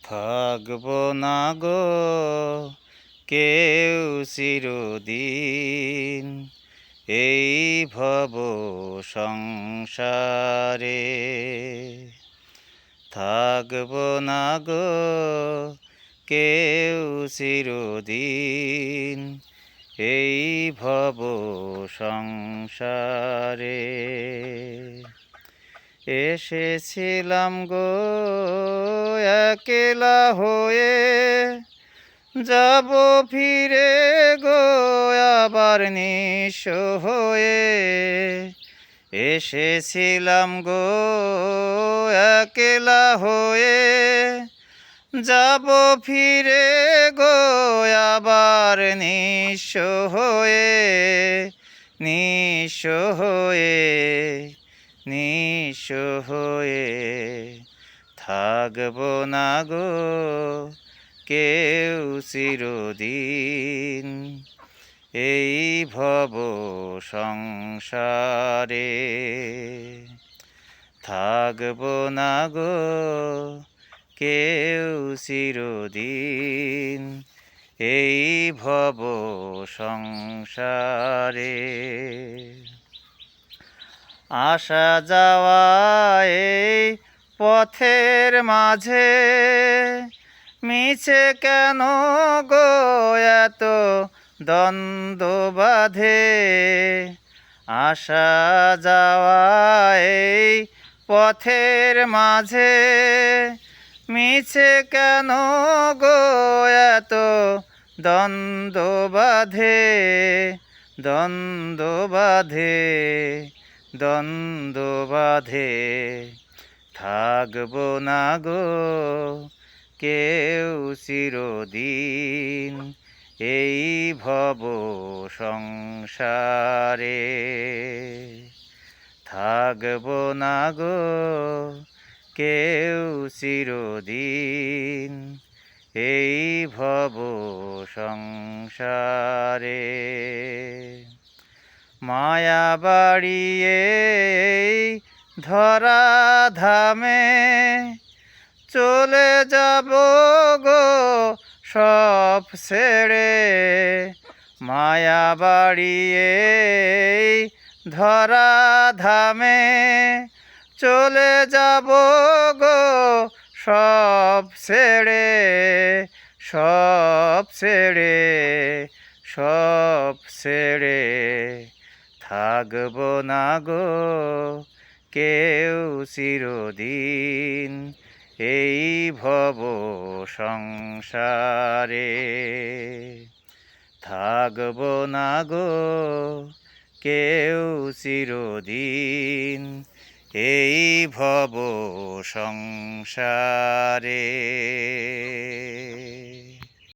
থাকব না গো কেউ চিরদিন এই ভব সংসারে। থাকব না গো কেউ চিরদিন এই ভব সংসারে। এসেছিলাম গো একলা হয়ে, যাব ফিরে গো আবার নিঃস্ব হয়ে। এসেছিলাম গো একলা হয়ে, যাব ফিরে গো আবার নিঃস্ব হয়ে। নিঃস্ব হয়ে, নিঃস্ব হয়ে থাকব না গো কেউ চিরদিন এই ভব সংসারে। থাকব না গো কেউ চিরদিন এই ভব সংসারে। আসা যাওয়া এই পথের মাঝে মিছে কেন গো এত দ্বন্দ্ব বাধে। আসা যাওয়া এই পথের মাঝে মিছে কেন গো এত দ্বন্দ্ব বাধে। দ্বন্দ্ব বাধে, দ্বন্দ্ব বাধে থাকব না গো কেউ চিরদিন এই ভব সংসারে। থাকব না গো কেউ চিরদিন এই ভব সংসারে। মায়া বাড়িয়ে ধরা ধামে চলে যাব গো সব ছেড়ে। মায়া বাড়িয়ে ধরা ধামে চলে যাব গো সব ছেড়ে। সব ছেড়ে, সব ছেড়ে থাকব না গো কেউ চিরদিন এই ভব সংসারে। থাকব না গো কেউ চিরদিন এই ভব সংসারে।